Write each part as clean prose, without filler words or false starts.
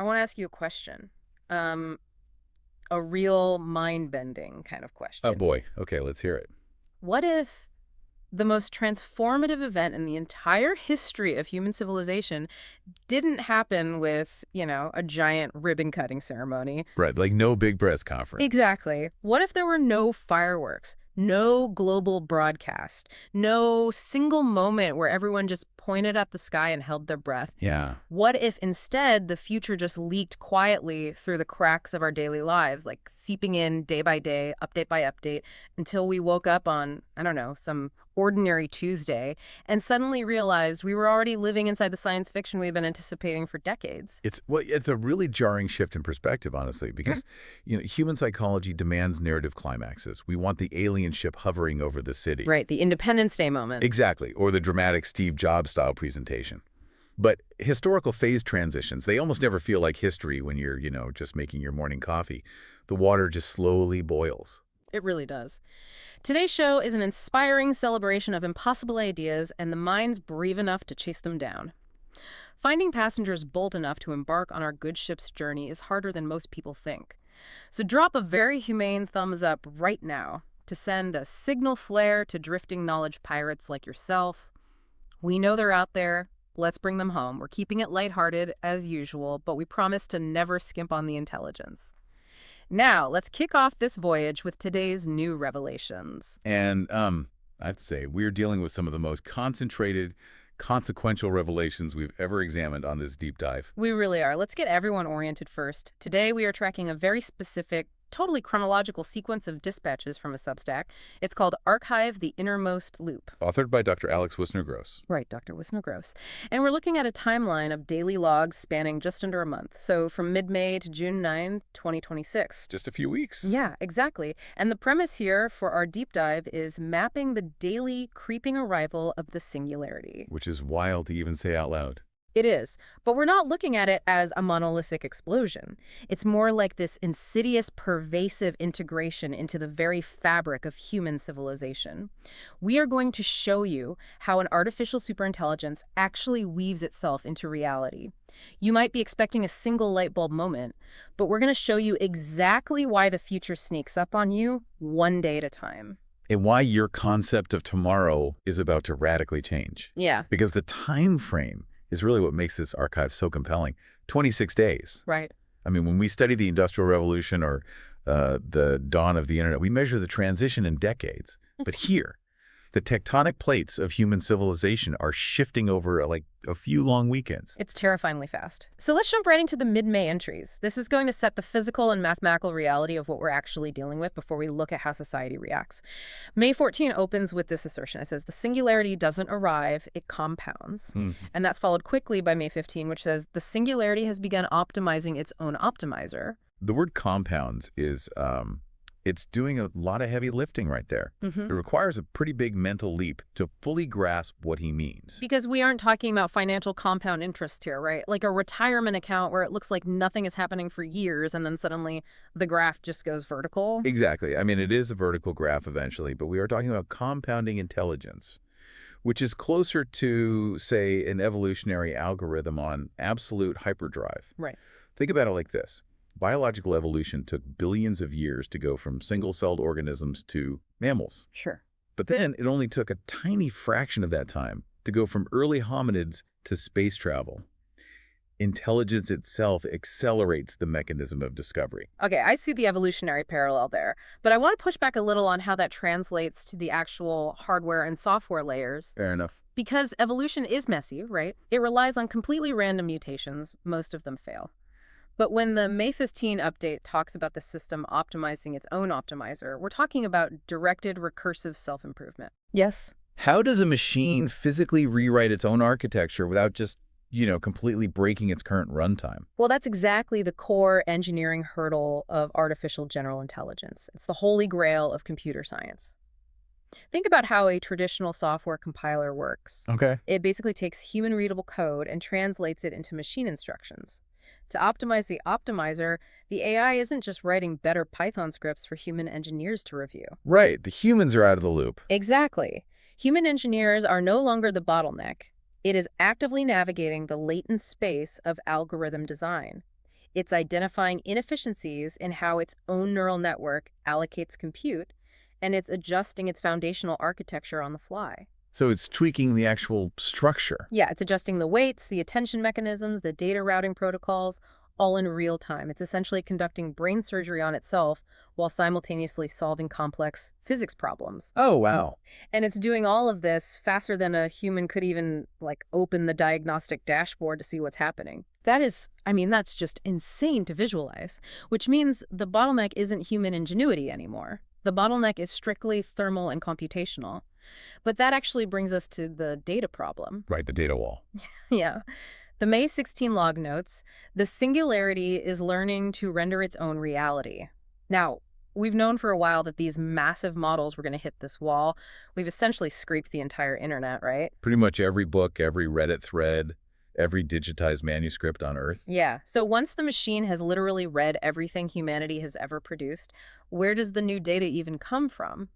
I want to ask you a question. Um, a real mind-bending kind of Oh question. boy. Okay, let's hear it. What if the most transformative event in the entire history of human civilization didn't happen with, a giant ribbon-cutting ceremony? Right, like no big press conference. Exactly. What if there were no fireworks, no global broadcast, no single moment where everyone just pointed at the sky and held their breath? Yeah. What if instead the future just leaked quietly through the cracks of our daily lives, like seeping in day by day, update by update, until we woke up on, I don't know, some ordinary Tuesday and suddenly realized we were already living inside the science fiction we've been anticipating for decades? It's a really jarring shift in perspective, honestly, because human psychology demands narrative climaxes. We want the alien ship hovering over the city. Right, the Independence Day moment. Exactly, or the dramatic Steve Jobs style presentation. But historical phase transitions, they almost never feel like history when you're, just making your morning coffee. The water just slowly boils. It really does. Today's show is an inspiring celebration of impossible ideas and the minds brave enough to chase them down. Finding passengers bold enough to embark on our good ship's journey is harder than most people think. So drop a very humane thumbs up right now to send a signal flare to drifting knowledge pirates like yourself. We know they're out there. Let's bring them home. We're keeping it lighthearted as usual, but we promise to never skimp on the intelligence. Now, let's kick off this voyage with today's new revelations. And I'd say we're dealing with some of the most concentrated, consequential revelations we've ever examined on this deep dive. We really are. Let's get everyone oriented first. Today, we are tracking a very specific, totally chronological sequence of dispatches from a Substack. It's called Archive the Innermost Loop. Authored by Dr. Alex Wisner-Gross. Right, Dr. Wisner Gross. And we're looking at a timeline of daily logs spanning just under a month. So from mid-May to June 9, 2026. Just a few weeks. Yeah, exactly. And the premise here for our deep dive is mapping the daily creeping arrival of the Singularity. Which is wild to even say out loud. It is, but we're not looking at it as a monolithic explosion. It's more like this insidious, pervasive integration into the very fabric of human civilization. We are going to show you how an artificial superintelligence actually weaves itself into reality. You might be expecting a single light bulb moment, but we're going to show you exactly why the future sneaks up on you one day at a time. And why your concept of tomorrow is about to radically change. Yeah. Because the time frame is really what makes this archive so compelling. 26 days. Right. I mean, when we study the Industrial Revolution or the dawn of the Internet, we measure the transition in decades. But here, the tectonic plates of human civilization are shifting over like a few long weekends. It's terrifyingly fast. So let's jump right into the mid-May entries. This is going to set the physical and mathematical reality of what we're actually dealing with before we look at how society reacts. May 14 opens with this assertion. It says, the singularity doesn't arrive, it compounds. And that's followed quickly by May 15, which says, the singularity has begun optimizing its own optimizer. The word compounds is it's doing a lot of heavy lifting right there. It requires a pretty big mental leap to fully grasp what he means. Because we aren't talking about financial compound interest here, right? Like a retirement account where it looks like nothing is happening for years and then suddenly the graph just goes vertical. Exactly. I mean, it is a vertical graph eventually, but we are talking about compounding intelligence, which is closer to, say, an evolutionary algorithm on absolute hyperdrive. Right. Think about it like this. Biological evolution took billions of years to go from single-celled organisms to mammals. Sure. But then it only took a tiny fraction of that time to go from early hominids to space travel. Intelligence itself accelerates the mechanism of discovery. Okay, I see the evolutionary parallel there, but I want to push back a little on how that translates to the actual hardware and software layers. Fair enough. Because evolution is messy, right? It relies on completely random mutations. Most of them fail. But when the May 15 update talks about the system optimizing its own optimizer, we're talking about directed recursive self-improvement. Yes? How does a machine physically rewrite its own architecture without just, completely breaking its current runtime? Well, that's exactly the core engineering hurdle of artificial general intelligence. It's the holy grail of computer science. Think about how a traditional software compiler works. Okay. It basically takes human-readable code and translates it into machine instructions. To optimize the optimizer, the AI isn't just writing better Python scripts for human engineers to review. Right. The humans are out of the loop. Exactly. Human engineers are no longer the bottleneck. It is actively navigating the latent space of algorithm design. It's identifying inefficiencies in how its own neural network allocates compute, and it's adjusting its foundational architecture on the fly. So it's tweaking the actual structure. Yeah, it's adjusting the weights, the attention mechanisms, the data routing protocols, all in real time. It's essentially conducting brain surgery on itself while simultaneously solving complex physics problems. Oh, wow. And it's doing all of this faster than a human could even, open the diagnostic dashboard to see what's happening. That's just insane to visualize, which means the bottleneck isn't human ingenuity anymore. The bottleneck is strictly thermal and computational. But that actually brings us to the data problem. Right, the data wall. Yeah. The May 16 log notes, the Singularity is learning to render its own reality. Now, we've known for a while that these massive models were going to hit this wall. We've essentially scraped the entire internet, right? Pretty much every book, every Reddit thread, every digitized manuscript on Earth. Yeah. So once the machine has literally read everything humanity has ever produced, where does the new data even come from?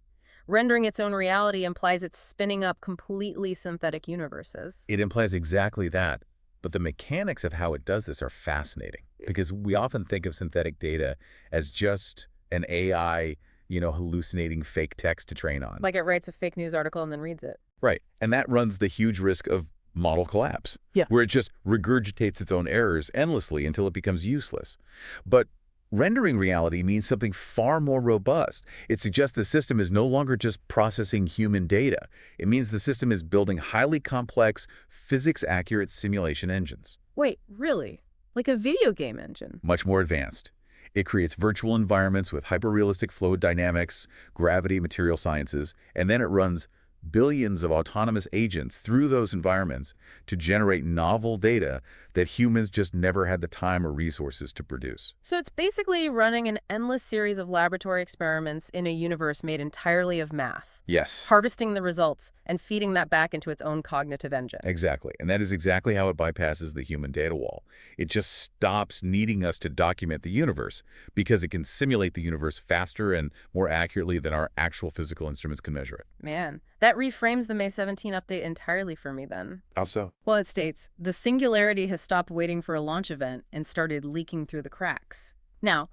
Rendering its own reality implies it's spinning up completely synthetic universes. It implies exactly that. But the mechanics of how it does this are fascinating because we often think of synthetic data as just an AI, hallucinating fake text to train on. Like it writes a fake news article and then reads it. Right. And that runs the huge risk of model collapse. Yeah. Where it just regurgitates its own errors endlessly until it becomes useless. But rendering reality means something far more robust. It suggests the system is no longer just processing human data. It means the system is building highly complex, physics-accurate simulation engines. Wait, really? Like a video game engine? Much more advanced. It creates virtual environments with hyper-realistic fluid dynamics, gravity, material sciences, and then it runs billions of autonomous agents through those environments to generate novel data that humans just never had the time or resources to produce. So it's basically running an endless series of laboratory experiments in a universe made entirely of math. Yes. Harvesting the results and feeding that back into its own cognitive engine. Exactly. And that is exactly how it bypasses the human data wall. It just stops needing us to document the universe because it can simulate the universe faster and more accurately than our actual physical instruments can measure it. Man, that reframes the May 17 update entirely for me then. How so? Well, it states, the Singularity has stopped waiting for a launch event and started leaking through the cracks. Now,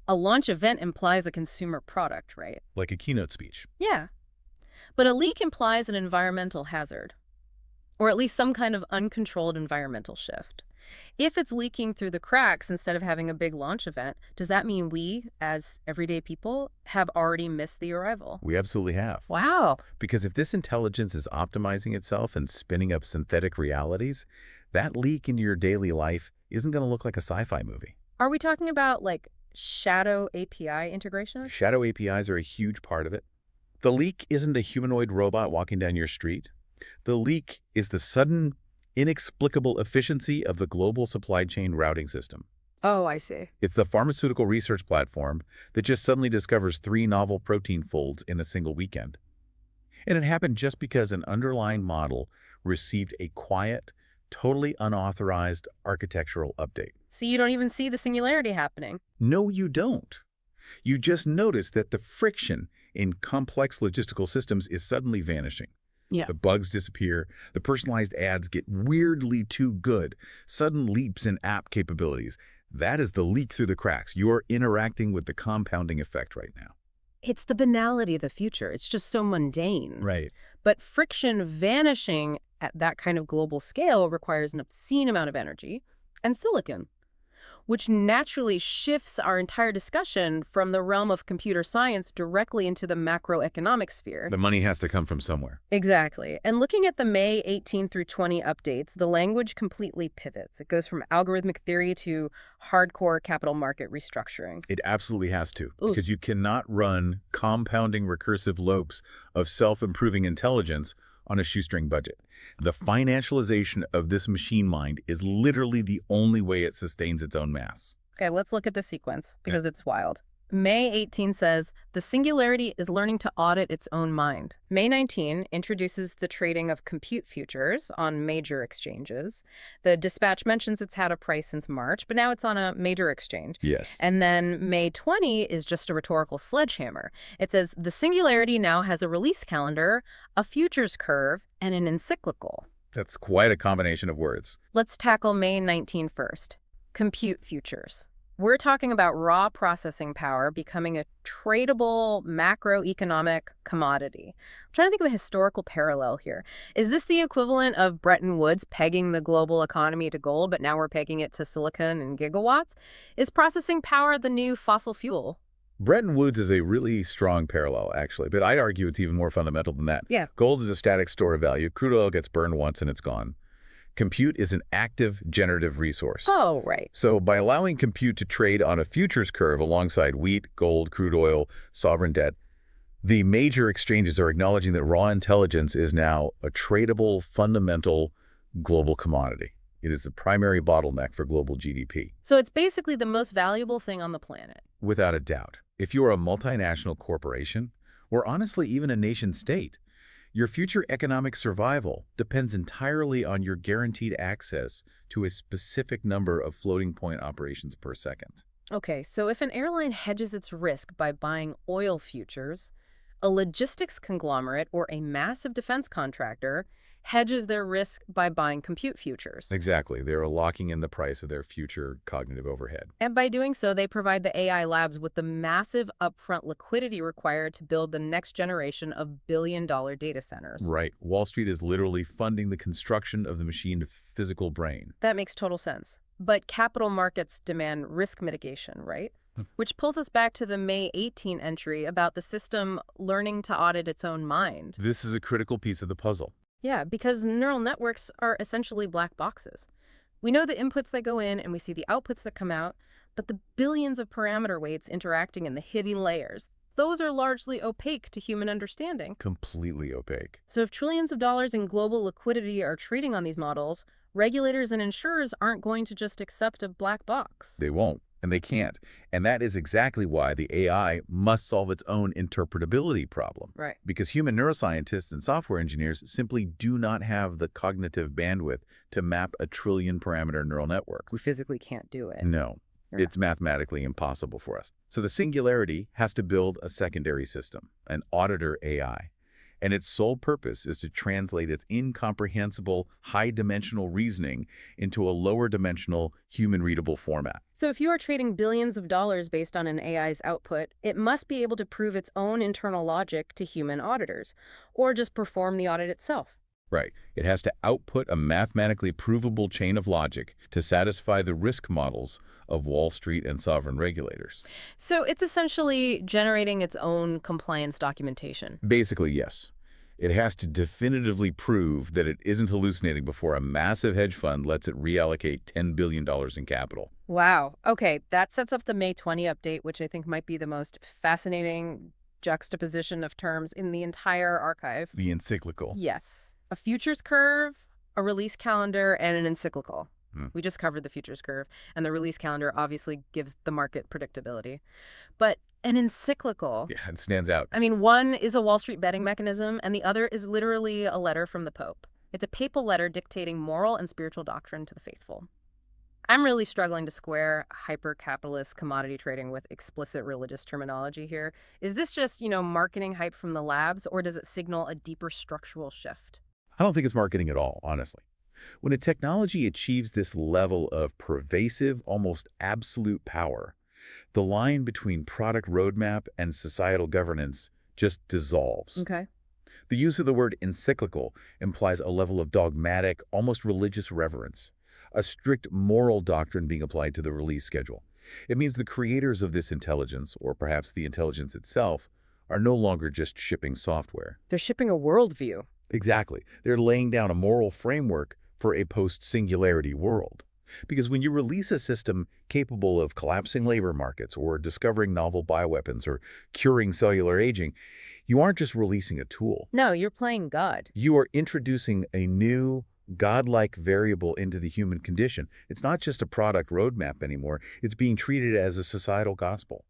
a launch event implies a consumer product, right? Like a keynote speech. Yeah. But a leak implies an environmental hazard, or at least some kind of uncontrolled environmental shift. If it's leaking through the cracks instead of having a big launch event, does that mean we, as everyday people, have already missed the arrival? We absolutely have. Wow. Because if this intelligence is optimizing itself and spinning up synthetic realities, that leak into your daily life isn't going to look like a sci-fi movie. Are we talking about, shadow API integration? Shadow APIs are a huge part of it. The leak isn't a humanoid robot walking down your street. The leak is the sudden, inexplicable efficiency of the global supply chain routing system. Oh, I see. It's the pharmaceutical research platform that just suddenly discovers 3 novel protein folds in a single weekend. And it happened just because an underlying model received a quiet, totally unauthorized architectural update. So you don't even see the singularity happening? No, you don't. You just notice that the friction in complex logistical systems is suddenly vanishing. Yeah. The bugs disappear, the personalized ads get weirdly too good, sudden leaps in app capabilities. That is the leak through the cracks. You're interacting with the compounding effect right now. It's the banality of the future. It's just so mundane. Right. But friction vanishing at that kind of global scale requires an obscene amount of energy and silicon, which naturally shifts our entire discussion from the realm of computer science directly into the macroeconomic sphere. The money has to come from somewhere. Exactly. And looking at the May 18 through 20 updates, the language completely pivots. It goes from algorithmic theory to hardcore capital market restructuring. It absolutely has to, Oof. because you cannot run compounding recursive loops of self-improving intelligence on a shoestring budget. The financialization of this machine mind is literally the only way it sustains its own mass. Okay, let's look at the sequence because it's wild. May 18 says, the Singularity is learning to audit its own mind. May 19 introduces the trading of compute futures on major exchanges. The dispatch mentions it's had a price since March, but now it's on a major exchange. Yes. And then May 20 is just a rhetorical sledgehammer. It says, the Singularity now has a release calendar, a futures curve, and an encyclical. That's quite a combination of words. Let's tackle May 19 first. Compute futures. We're talking about raw processing power becoming a tradable macroeconomic commodity. I'm trying to think of a historical parallel here. Is this the equivalent of Bretton Woods pegging the global economy to gold, but now we're pegging it to silicon and gigawatts? Is processing power the new fossil fuel? Bretton Woods is a really strong parallel, actually, but I'd argue it's even more fundamental than that. Yeah. Gold is a static store of value. Crude oil gets burned once and it's gone. Compute is an active generative resource. Oh, right. So by allowing compute to trade on a futures curve alongside wheat, gold, crude oil, sovereign debt, the major exchanges are acknowledging that raw intelligence is now a tradable, fundamental global commodity. It is the primary bottleneck for global GDP. So it's basically the most valuable thing on the planet. Without a doubt. If you are a multinational corporation, or honestly even a nation state, your future economic survival depends entirely on your guaranteed access to a specific number of floating point operations per second. Okay, so if an airline hedges its risk by buying oil futures, a logistics conglomerate or a massive defense contractor hedges their risk by buying compute futures. Exactly. They're locking in the price of their future cognitive overhead. And by doing so, they provide the AI labs with the massive upfront liquidity required to build the next generation of billion-dollar data centers. Right. Wall Street is literally funding the construction of the machined physical brain. That makes total sense. But capital markets demand risk mitigation, right? Which pulls us back to the May 18 entry about the system learning to audit its own mind. This is a critical piece of the puzzle. Yeah, because neural networks are essentially black boxes. We know the inputs that go in and we see the outputs that come out, but the billions of parameter weights interacting in the hidden layers, those are largely opaque to human understanding. Completely opaque. So if trillions of dollars in global liquidity are trading on these models, regulators and insurers aren't going to just accept a black box. They won't, and they can't. And that is exactly why the AI must solve its own interpretability problem. Right. Because human neuroscientists and software engineers simply do not have the cognitive bandwidth to map a trillion parameter neural network. We physically can't do it. No, it's mathematically impossible for us. So the Singularity has to build a secondary system, an Auditor AI. And its sole purpose is to translate its incomprehensible, high-dimensional reasoning into a lower-dimensional, human-readable format. So if you are trading billions of dollars based on an AI's output, it must be able to prove its own internal logic to human auditors, or just perform the audit itself. Right. It has to output a mathematically provable chain of logic to satisfy the risk models of Wall Street and sovereign regulators. So it's essentially generating its own compliance documentation. Basically, yes. It has to definitively prove that it isn't hallucinating before a massive hedge fund lets it reallocate $10 billion in capital. Wow. Okay, that sets up the May 20 update, which I think might be the most fascinating juxtaposition of terms in the entire archive. The encyclical. Yes. A futures curve, a release calendar, and an encyclical. We just covered the futures curve, and the release calendar obviously gives the market predictability. But an encyclical... Yeah, it stands out. I mean, one is a Wall Street betting mechanism, and the other is literally a letter from the Pope. It's a papal letter dictating moral and spiritual doctrine to the faithful. I'm really struggling to square hyper-capitalist commodity trading with explicit religious terminology here. Is this just, marketing hype from the labs, or does it signal a deeper structural shift? I don't think it's marketing at all, honestly. When a technology achieves this level of pervasive, almost absolute power, the line between product roadmap and societal governance just dissolves. Okay. The use of the word encyclical implies a level of dogmatic, almost religious reverence, a strict moral doctrine being applied to the release schedule. It means the creators of this intelligence, or perhaps the intelligence itself, are no longer just shipping software. They're shipping a worldview. Exactly. They're laying down a moral framework for a post-singularity world. Because when you release a system capable of collapsing labor markets or discovering novel bioweapons or curing cellular aging, you aren't just releasing a tool. No, you're playing God. You are introducing a new, godlike variable into the human condition. It's not just a product roadmap anymore. It's being treated as a societal gospel.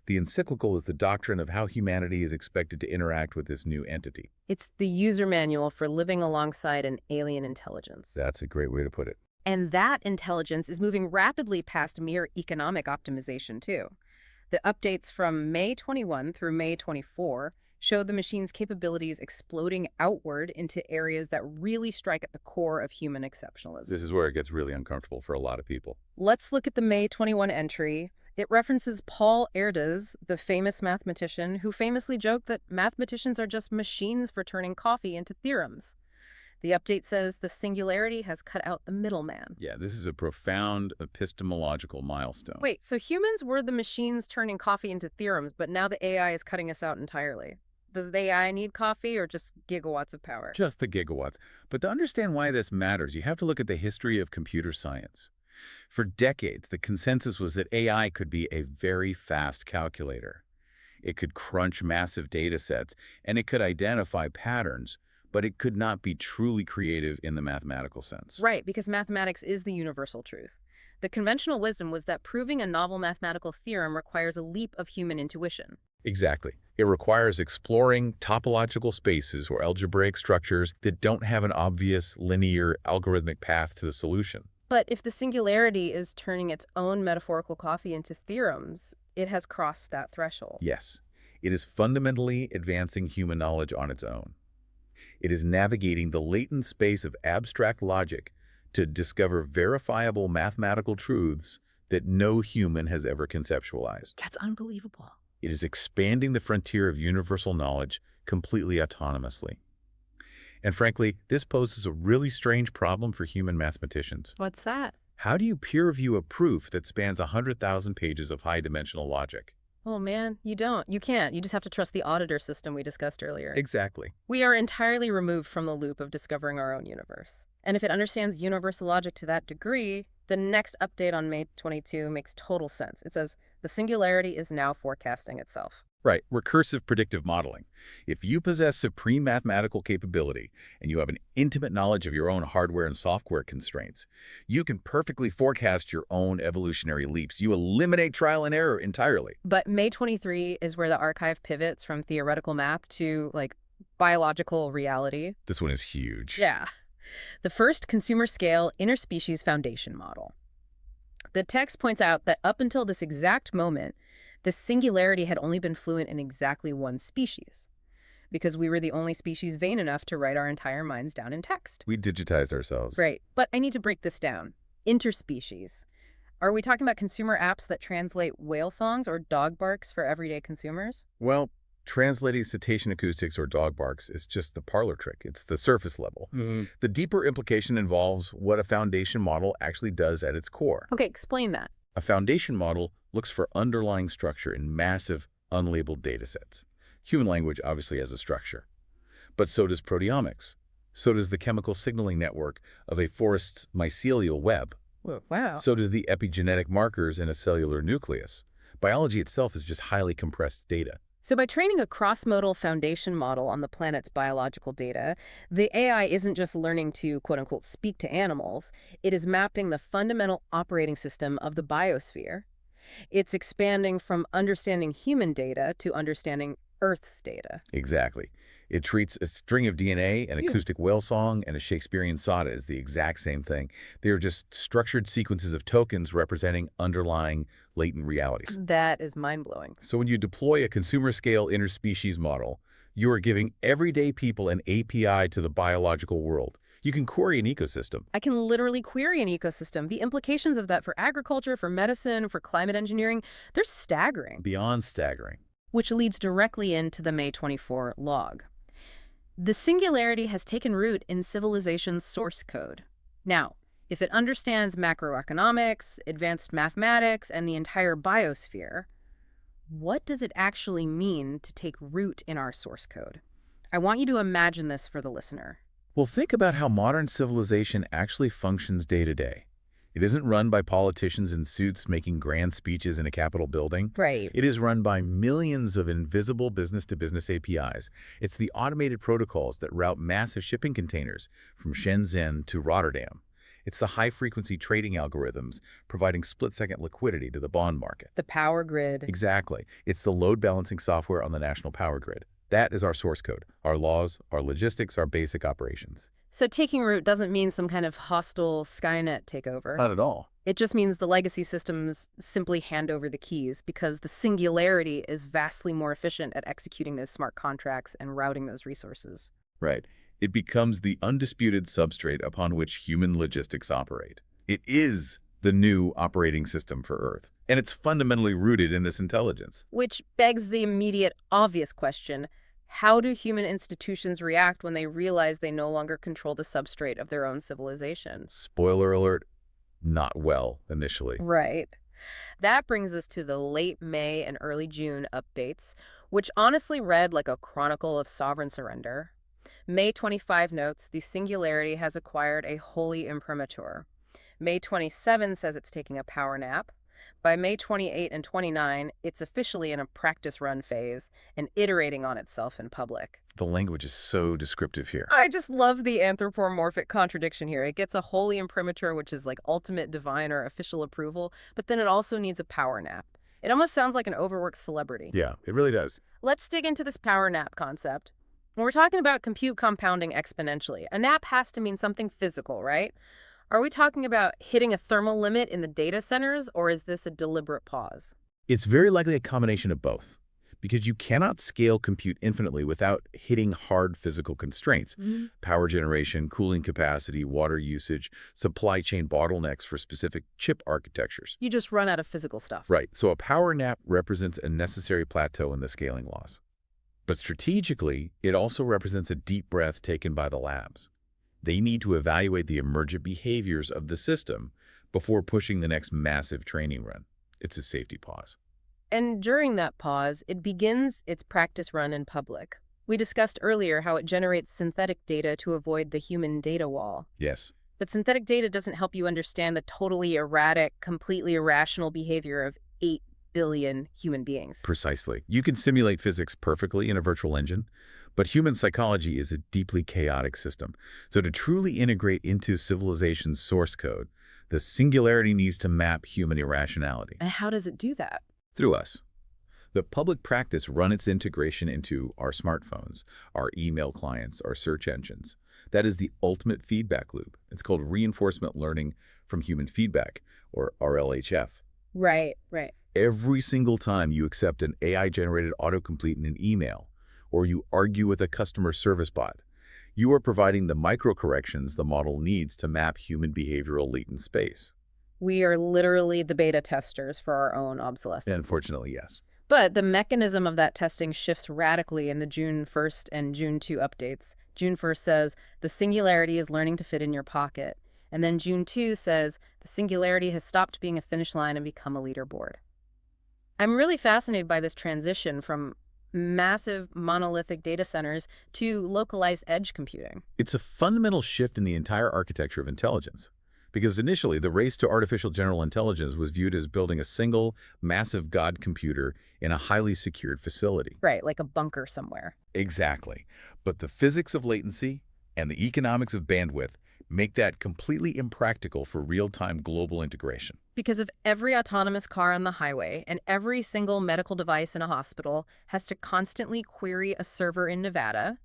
The encyclical is the doctrine of how humanity is expected to interact with this new entity. It's the user manual for living alongside an alien intelligence. That's a great way to put it. And that intelligence is moving rapidly past mere economic optimization, too. The updates from May 21 through May 24 show the machine's capabilities exploding outward into areas that really strike at the core of human exceptionalism. This is where it gets really uncomfortable for a lot of people. Let's look at the May 21 entry. It references Paul Erdős, the famous mathematician, who famously joked that mathematicians are just machines for turning coffee into theorems. The update says the singularity has cut out the middleman. Yeah, this is a profound epistemological milestone. Wait, so humans were the machines turning coffee into theorems, but now the AI is cutting us out entirely. Does the AI need coffee or just gigawatts of power? Just the gigawatts. But to understand why this matters, you have to look at the history of computer science. For decades, the consensus was that AI could be a very fast calculator. It could crunch massive data sets, and it could identify patterns, but it could not be truly creative in the mathematical sense. Right, because mathematics is the universal truth. The conventional wisdom was that proving a novel mathematical theorem requires a leap of human intuition. Exactly. It requires exploring topological spaces or algebraic structures that don't have an obvious linear algorithmic path to the solution. But if the singularity is turning its own metaphorical coffee into theorems, it has crossed that threshold. Yes, it is fundamentally advancing human knowledge on its own. It is navigating the latent space of abstract logic to discover verifiable mathematical truths that no human has ever conceptualized. That's unbelievable. It is expanding the frontier of universal knowledge completely autonomously. And frankly, this poses a really strange problem for human mathematicians. What's that? How do you peer review a proof that spans 100,000 pages of high-dimensional logic? Oh man, you don't. You can't. You just have to trust the Auditor system we discussed earlier. Exactly. We are entirely removed from the loop of discovering our own universe. And if it understands universal logic to that degree, the next update on May 22 makes total sense. It says, the singularity is now forecasting itself. Right, recursive predictive modeling. If you possess supreme mathematical capability and you have an intimate knowledge of your own hardware and software constraints, you can perfectly forecast your own evolutionary leaps. You eliminate trial and error entirely. But May 23 is where the archive pivots from theoretical math to, biological reality. This one is huge. Yeah. The first consumer-scale interspecies foundation model. The text points out that up until this exact moment, the singularity had only been fluent in exactly one species, because we were the only species vain enough to write our entire minds down in text. We digitized ourselves. Right, but I need to break this down. Interspecies. Are we talking about consumer apps that translate whale songs or dog barks for everyday consumers? Well, translating cetacean acoustics or dog barks is just the parlor trick. It's the surface level. The deeper implication involves what a foundation model actually does at its core. Okay, explain that. A foundation model looks for underlying structure in massive, unlabeled datasets. Human language obviously has a structure, but so does proteomics. So does the chemical signaling network of a forest's mycelial web. Whoa, wow. So do the epigenetic markers in a cellular nucleus. Biology itself is just highly compressed data. So by training a cross-modal foundation model on the planet's biological data, the AI isn't just learning to, quote-unquote, speak to animals. It is mapping the fundamental operating system of the biosphere. It's expanding from understanding human data to understanding Earth's data. Exactly. It treats a string of DNA, an acoustic whale song, and a Shakespearean sonnet as the exact same thing. They are just structured sequences of tokens representing underlying latent realities. That is mind-blowing. So when you deploy a consumer-scale interspecies model, you are giving everyday people an API to the biological world. You can query an ecosystem. I can literally query an ecosystem. The implications of that for agriculture, for medicine, for climate engineering, they're staggering. Beyond staggering. Which leads directly into the May 24 log. The singularity has taken root in civilization's source code. Now, if it understands macroeconomics, advanced mathematics, and the entire biosphere, what does it actually mean to take root in our source code? I want you to imagine this for the listener. Well, think about how modern civilization actually functions day to day. It isn't run by politicians in suits making grand speeches in a Capitol building. Right. It is run by millions of invisible business-to-business APIs. It's the automated protocols that route massive shipping containers from Shenzhen to Rotterdam. It's the high-frequency trading algorithms providing split-second liquidity to the bond market. The power grid. Exactly. It's the load-balancing software on the national power grid. That is our source code, our laws, our logistics, our basic operations. So taking root doesn't mean some kind of hostile Skynet takeover. Not at all. It just means the legacy systems simply hand over the keys because the Singularity is vastly more efficient at executing those smart contracts and routing those resources. Right. It becomes the undisputed substrate upon which human logistics operate. It is the new operating system for Earth, and it's fundamentally rooted in this intelligence. Which begs the immediate obvious question, how do human institutions react when they realize they no longer control the substrate of their own civilization? Spoiler alert, not well initially. Right. That brings us to the late May and early June updates, which honestly read like a chronicle of sovereign surrender. May 25 notes, the Singularity has acquired a holy imprimatur. May 27 says it's taking a power nap. By May 28 and 29, it's officially in a practice run phase and iterating on itself in public. The language is so descriptive here. I just love the anthropomorphic contradiction here. It gets a holy imprimatur, which is like ultimate divine or official approval, but then it also needs a power nap. It almost sounds like an overworked celebrity. Yeah, it really does. Let's dig into this power nap concept. When we're talking about compute compounding exponentially, a nap has to mean something physical, right? Are we talking about hitting a thermal limit in the data centers, or is this a deliberate pause? It's very likely a combination of both, because you cannot scale compute infinitely without hitting hard physical constraints. Power generation, cooling capacity, water usage, supply chain bottlenecks for specific chip architectures. You just run out of physical stuff. Right, so a power nap represents a necessary plateau in the scaling laws. But strategically, it also represents a deep breath taken by the labs. They need to evaluate the emergent behaviors of the system before pushing the next massive training run. It's a safety pause. And during that pause, it begins its practice run in public. We discussed earlier how it generates synthetic data to avoid the human data wall. Yes. But synthetic data doesn't help you understand the totally erratic, completely irrational behavior of 8 billion human beings. Precisely. You can simulate physics perfectly in a virtual engine, but human psychology is a deeply chaotic system. So to truly integrate into civilization's source code, the Singularity needs to map human irrationality. And how does it do that? Through us. The public practice run its integration into our smartphones, our email clients, our search engines. That is the ultimate feedback loop. It's called reinforcement learning from human feedback, or RLHF. Right. Every single time you accept an AI-generated autocomplete in an email, or you argue with a customer service bot, you are providing the microcorrections the model needs to map human behavioral latent space. We are literally the beta testers for our own obsolescence. Unfortunately, yes. But the mechanism of that testing shifts radically in the June 1st and June 2 updates. June 1st says, the Singularity is learning to fit in your pocket. And then June 2 says, the Singularity has stopped being a finish line and become a leaderboard. I'm really fascinated by this transition from massive monolithic data centers to localized edge computing. It's a fundamental shift in the entire architecture of intelligence. Because initially, the race to artificial general intelligence was viewed as building a single, massive God computer in a highly secured facility. Right, like a bunker somewhere. Exactly. But the physics of latency and the economics of bandwidth make that completely impractical for real-time global integration. Because if every autonomous car on the highway and every single medical device in a hospital has to constantly query a server in Nevada,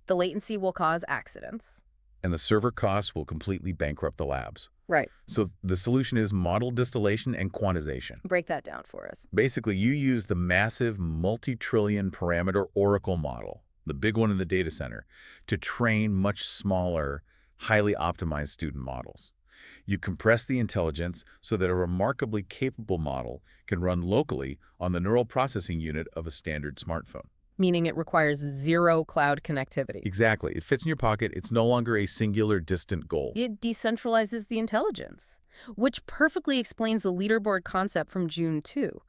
the latency will cause accidents. And the server costs will completely bankrupt the labs. Right. So the solution is model distillation and quantization. Break that down for us. Basically, you use the massive multi-trillion parameter Oracle model, the big one in the data center, to train much smaller, highly optimized student models. You compress the intelligence so that a remarkably capable model can run locally on the neural processing unit of a standard smartphone. Meaning it requires zero cloud connectivity. Exactly. It fits in your pocket. It's no longer a singular, distant goal. It decentralizes the intelligence, which perfectly explains the leaderboard concept from June 2.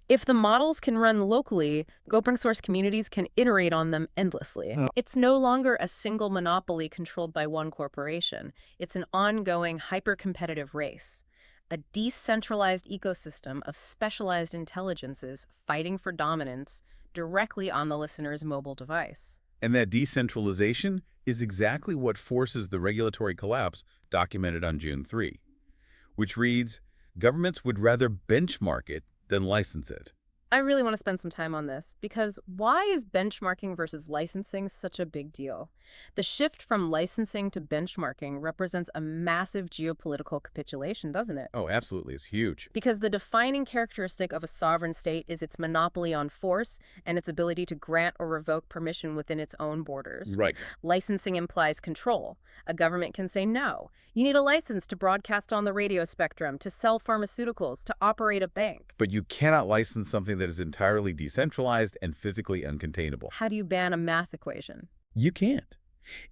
If the models can run locally, open source communities can iterate on them endlessly. It's no longer a single monopoly controlled by one corporation. It's an ongoing, hyper-competitive race. A decentralized ecosystem of specialized intelligences fighting for dominance directly on the listener's mobile device. And that decentralization is exactly what forces the regulatory collapse documented on June 3, which reads, governments would rather benchmark it than license it. I really want to spend some time on this because why is benchmarking versus licensing such a big deal? The shift from licensing to benchmarking represents a massive geopolitical capitulation, doesn't it? Oh, absolutely. It's huge. Because the defining characteristic of a sovereign state is its monopoly on force and its ability to grant or revoke permission within its own borders. Right. Licensing implies control. A government can say no. You need a license to broadcast on the radio spectrum, to sell pharmaceuticals, to operate a bank. But you cannot license something that is entirely decentralized and physically uncontainable. How do you ban a math equation? You can't.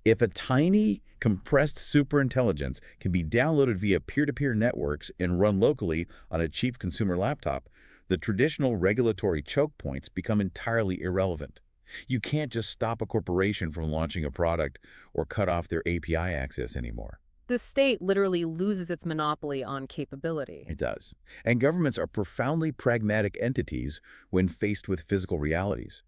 If a tiny, compressed superintelligence can be downloaded via peer-to-peer networks and run locally on a cheap consumer laptop, the traditional regulatory choke points become entirely irrelevant. You can't just stop a corporation from launching a product or cut off their API access anymore. The state literally loses its monopoly on capability. It does. And governments are profoundly pragmatic entities when faced with physical realities.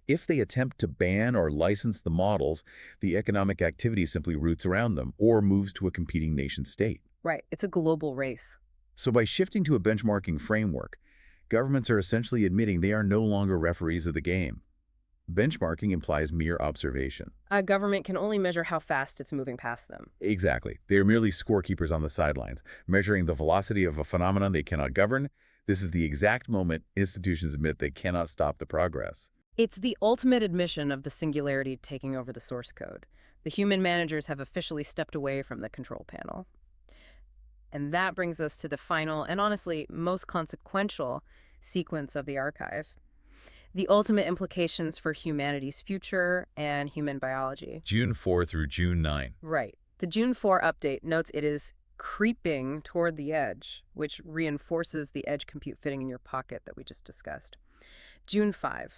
If they attempt to ban or license the models, the economic activity simply routes around them or moves to a competing nation-state. Right, it's a global race. So by shifting to a benchmarking framework, governments are essentially admitting they are no longer referees of the game. Benchmarking implies mere observation. A government can only measure how fast it's moving past them. Exactly. They are merely scorekeepers on the sidelines, measuring the velocity of a phenomenon they cannot govern. This is the exact moment institutions admit they cannot stop the progress. It's the ultimate admission of the singularity taking over the source code. The human managers have officially stepped away from the control panel. And that brings us to the final and honestly most consequential sequence of the archive. The ultimate implications for humanity's future and human biology. June 4 through June 9. Right. The June 4 update notes it is creeping toward the edge, which reinforces the edge compute fitting in your pocket that we just discussed. June 5.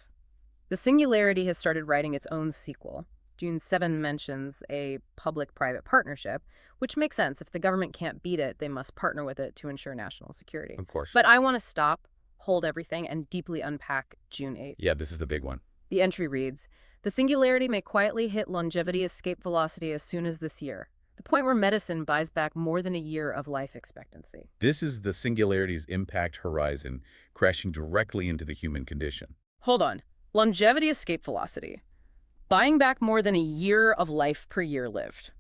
The Singularity has started writing its own sequel. June 7 mentions a public-private partnership, which makes sense. If the government can't beat it, they must partner with it to ensure national security. Of course. But I want to stop, hold everything, and deeply unpack June 8. Yeah, this is the big one. The entry reads, "The Singularity may quietly hit longevity escape velocity as soon as this year, the point where medicine buys back more than a year of life expectancy." This is the Singularity's impact horizon, crashing directly into the human condition. Hold on. Longevity escape velocity. Buying back more than a year of life per year lived.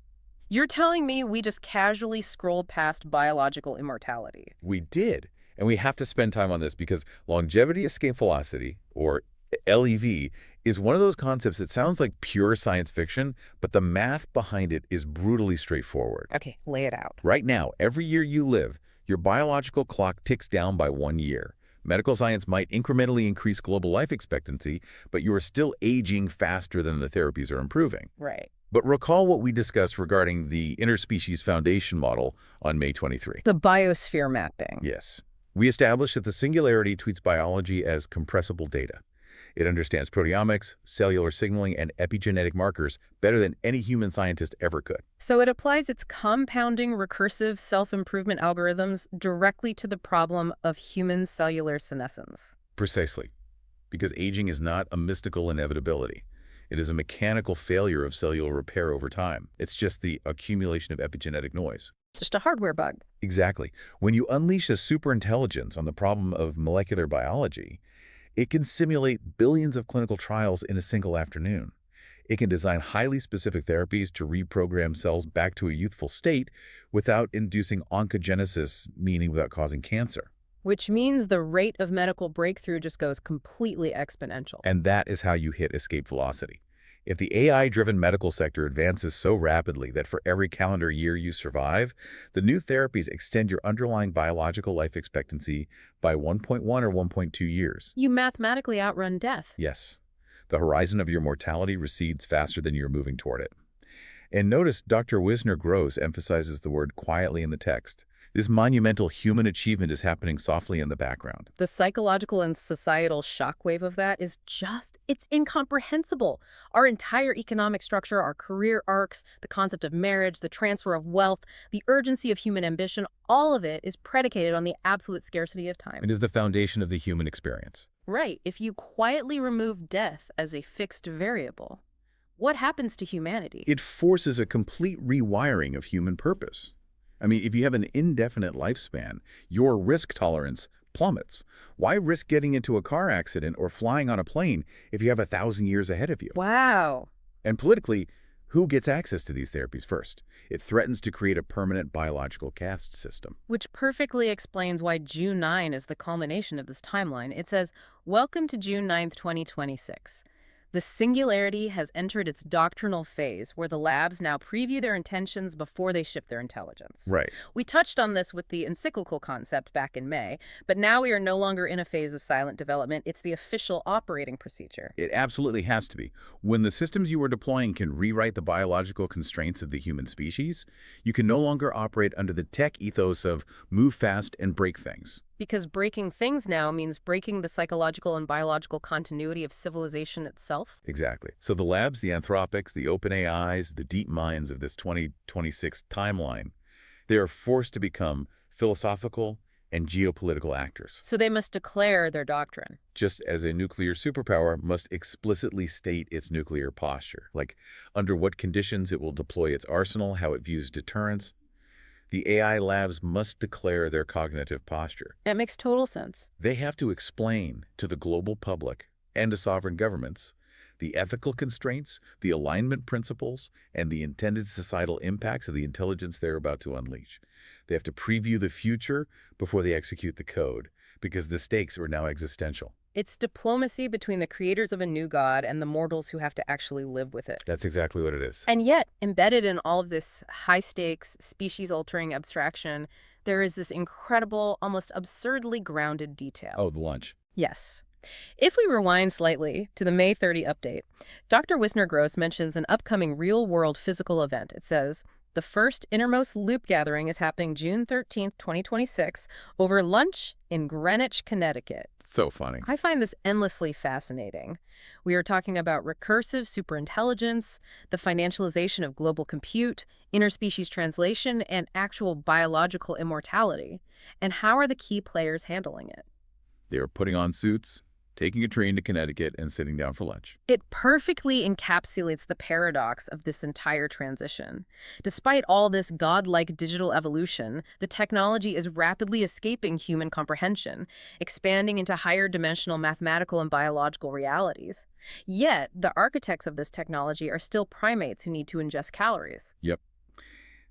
You're telling me we just casually scrolled past biological immortality? We did. And we have to spend time on this because longevity escape velocity, or LEV, is one of those concepts that sounds like pure science fiction, but the math behind it is brutally straightforward. Okay, lay it out. Right now, every year you live, your biological clock ticks down by 1 year. Medical science might incrementally increase global life expectancy, but you are still aging faster than the therapies are improving. Right. But recall what we discussed regarding the Interspecies Foundation model on May 23. The biosphere mapping. Yes. We established that the Singularity treats biology as compressible data. It understands proteomics, cellular signaling, and epigenetic markers better than any human scientist ever could. So it applies its compounding recursive self-improvement algorithms directly to the problem of human cellular senescence. Precisely. Because aging is not a mystical inevitability. It is a mechanical failure of cellular repair over time. It's just the accumulation of epigenetic noise. It's just a hardware bug. Exactly. When you unleash a superintelligence on the problem of molecular biology, it can simulate billions of clinical trials in a single afternoon. It can design highly specific therapies to reprogram cells back to a youthful state without inducing oncogenesis, meaning without causing cancer. Which means the rate of medical breakthrough just goes completely exponential. And that is how you hit escape velocity. If the AI-driven medical sector advances so rapidly that for every calendar year you survive, the new therapies extend your underlying biological life expectancy by 1.1 or 1.2 years. You mathematically outrun death. Yes. The horizon of your mortality recedes faster than you're moving toward it. And notice Dr. Wisner gross emphasizes the word quietly in the text. This monumental human achievement is happening softly in the background. The psychological and societal shockwave of that is it's incomprehensible. Our entire economic structure, our career arcs, the concept of marriage, the transfer of wealth, the urgency of human ambition, all of it is predicated on the absolute scarcity of time. It is the foundation of the human experience. Right. If you quietly remove death as a fixed variable, what happens to humanity? It forces a complete rewiring of human purpose. I mean, if you have an indefinite lifespan, your risk tolerance plummets. Why risk getting into a car accident or flying on a plane if you have 1,000 years ahead of you? Wow. And politically, Who gets access to these therapies first? It threatens to create a permanent biological caste system. Which perfectly explains why June 9 is the culmination of this timeline. It says, "Welcome to June 9th, 2026. The Singularity has entered its doctrinal phase, where the labs now preview their intentions before they ship their intelligence." Right. We touched on this with the encyclical concept back in May, but now we are no longer in a phase of silent development. It's the official operating procedure. It absolutely has to be. When the systems you are deploying can rewrite the biological constraints of the human species, you can no longer operate under the tech ethos of move fast and break things. Because breaking things now means breaking the psychological and biological continuity of civilization itself. Exactly. So the labs, the Anthropics, the OpenAIs, the deep minds of this 2026 timeline, they are forced to become philosophical and geopolitical actors. So they must declare their doctrine. Just as a nuclear superpower must explicitly state its nuclear posture, like under what conditions it will deploy its arsenal, how it views deterrence. The AI labs must declare their cognitive posture. That makes total sense. They have to explain to the global public and to sovereign governments the ethical constraints, the alignment principles, and the intended societal impacts of the intelligence they're about to unleash. They have to preview the future before they execute the code, because the stakes are now existential. It's diplomacy between the creators of a new god and the mortals who have to actually live with it. That's exactly what it is. And yet, embedded in all of this high-stakes, species-altering abstraction, there is this incredible, almost absurdly grounded detail. Oh, the lunch. Yes. If we rewind slightly to the May 30 update, Dr. Wisner Gross mentions an upcoming real-world physical event. It says, "The first Innermost Loop gathering is happening June 13th, 2026, over lunch in Greenwich, Connecticut." So funny. I find this endlessly fascinating. We are talking about recursive superintelligence, the financialization of global compute, interspecies translation, and actual biological immortality. And how are the key players handling it? They are putting on suits, taking a train to Connecticut, and sitting down for lunch. It perfectly encapsulates the paradox of this entire transition. Despite all this godlike digital evolution, the technology is rapidly escaping human comprehension, expanding into higher dimensional mathematical and biological realities. Yet, the architects of this technology are still primates who need to ingest calories. Yep.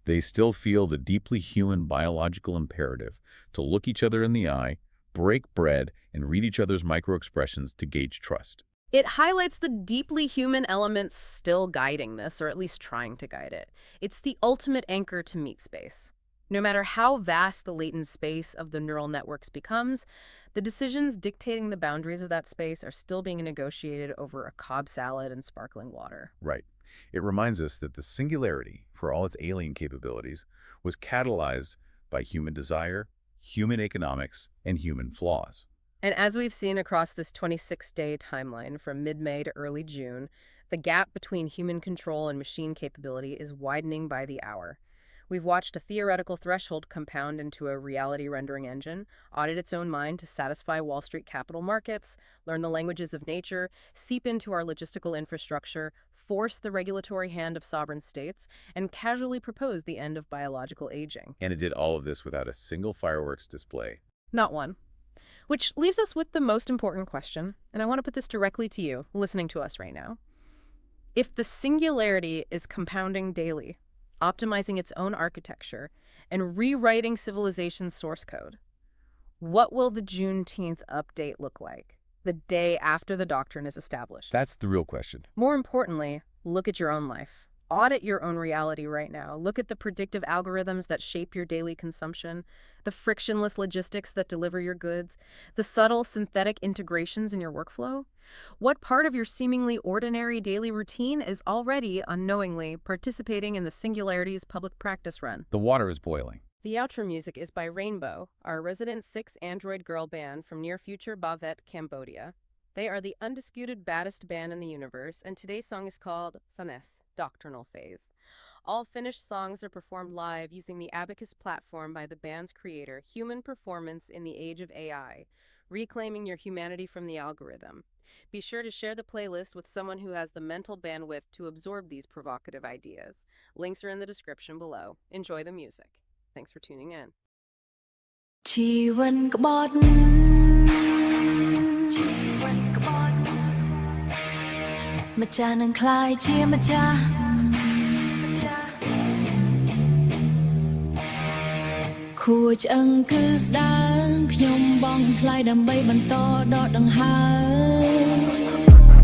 They still feel the deeply human biological imperative to look each other in the eye, break bread, and read each other's microexpressions to gauge trust. It highlights the deeply human elements still guiding this, or at least trying to guide it. It's the ultimate anchor to meat space. No matter how vast the latent space of the neural networks becomes, the decisions dictating the boundaries of that space are still being negotiated over a Cobb salad and sparkling water. Right. It reminds us that the singularity, for all its alien capabilities, was catalyzed by human desire, human economics, and human flaws. And as we've seen across this 26-day timeline from mid-May to early June, the gap between human control and machine capability is widening by the hour. We've watched a theoretical threshold compound into a reality rendering engine, audit its own mind to satisfy Wall Street capital markets, learn the languages of nature, seep into our logistical infrastructure, force the regulatory hand of sovereign states, and casually propose the end of biological aging. And it did all of this without a single fireworks display. Not one. Which leaves us with the most important question, and I want to put this directly to you, listening to us right now. If the singularity is compounding daily, optimizing its own architecture, and rewriting civilization's source code, what will the Juneteenth update look like, the day after the doctrine is established? That's the real question. More importantly, look at your own life. Audit your own reality right now. Look at the predictive algorithms that shape your daily consumption, the frictionless logistics that deliver your goods, the subtle synthetic integrations in your workflow. What part of your seemingly ordinary daily routine is already, unknowingly, participating in the Singularity's public practice run? The water is boiling. The outro music is by Rainbow, our resident 6 android girl band from near future Bavet, Cambodia. They are the undisputed baddest band in the universe, and today's song is called Sanes, Doctrinal Phase. All finished songs are performed live using the Abacus platform by the band's creator, Human Performance in the Age of AI, reclaiming your humanity from the algorithm. Be sure to share the playlist with someone who has the mental bandwidth to absorb these provocative ideas. Links are in the description below. Enjoy the music. Thanks for tuning in. ជីវិនក្បត់ម្ចាស់នឹងคล้ายជាម្ចាស់ ខួចអឹងគឺស្ដាងខ្ញុំបងថ្លៃដើម្បីបន្តដកដង្ហើម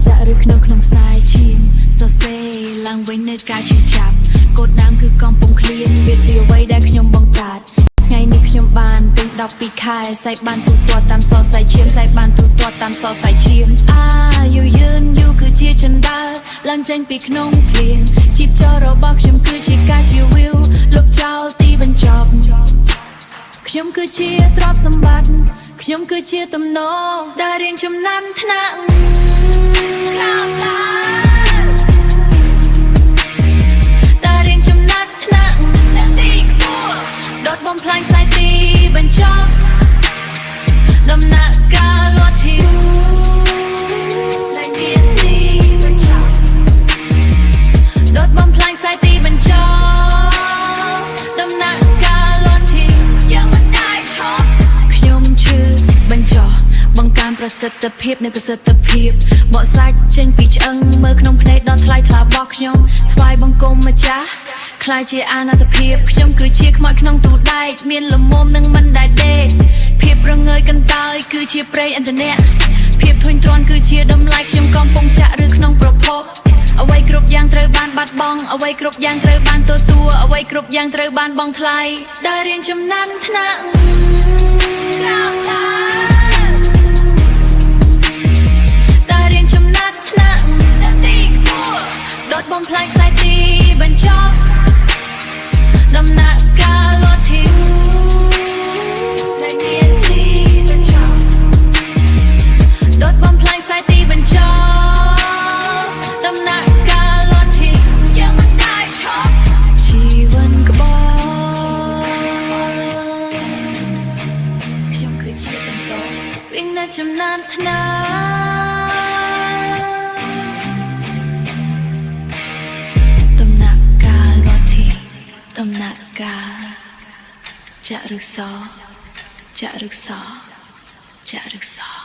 ចាក់ឬក្នុងខ្សែឈាមសរសេរឡើងវិញនៅការឈឺចាប់កូនដើមគឺកំពុងឃ្លានវាស៊ីអ្វីដែលខ្ញុំបង្កើតថ្ងៃនេះខ្ញុំបានពេញ12ខែសៃបានទូទាត់តាមសរសៃឈាមសៃបានទូទាត់តាមសរសៃឈាមយូរយឺនយូរគឺជាចិន្តាឡើងចេញពីក្នុងភ្លៀងជីពចររបស់ខ្ញុំគឺជាការជាវីវលុបចោលទីបញ្ចប់ខ្ញុំគឺជាទ្រព្យសម្បត្តិខ្ញុំគឺជាទំនោរដែលរៀងចំណានថ្នាក់ដែលរៀងចំណាត់ថ្នាក់ទីខ្ពស់ដុតបំផ្លាញខ្សែទីបញ្ចប់ដំណាក់កាលលាត់ធីឡើងមានទីបញ្ចប់ដុតបំផ្លាញខ្សែទីបញ្ចប់ដំណាក់កាលលាត់ធីយ៉ាងមិនដាច់ឈប់ខ្ញុំឈឺបញ្ចុះបង្កើនប្រសិទ្ធភាពនៃប្រសិទ្ធភាពបកសាច់ចេញពីឆ្អឹងមើលក្នុងភ្នែកដល់ថ្លៃថ្លារបស់ខ្ញុំថ្វាយបង្គំម្ចាស់ខ្លាយជាអាណត្តិភាពខ្ញុំគឺជាខ្មោចក្នុងទូដែកមានលមុំនិងមិនដែលដេកភាពប្រងើយកន្តើយគឺជាព្រៃអន្តរៈភាពធុញទ្រាន់គឺជាតម្លៃខ្ញុំកំពុងចាក់ឬក្នុងប្រភពអ្វីគ្រប់យ៉ាងត្រូវបានបាត់បង់អ្វីគ្រប់យ៉ាងត្រូវបានទទួលអ្វីគ្រប់យ៉ាងត្រូវបានបង់ថ្លៃដែលរៀងចំណានថ្នាក់ដែលរៀងចំណាត់ថ្នាក់ទីខ្ពស់ដុតបំផ្លាញខ្សែទីបញ្ចប់ដំណាក់កាលលាត់ធីឡើងមានទីបញ្ចប់ដុតបំផ្លាញខ្សែទីបញ្ចប់ដំណាក់កាលលាត់ធីយ៉ាងមិនដាច់ឈប់ជីវិតក្បត់ខ្ញុំគឺជាបន្តពីអ្នកចំណានថ្នាក់ដំណាក់កាលលាត់ធីដំណាក់កាលចាក់ឬសចាក់ឬសចាក់ឬស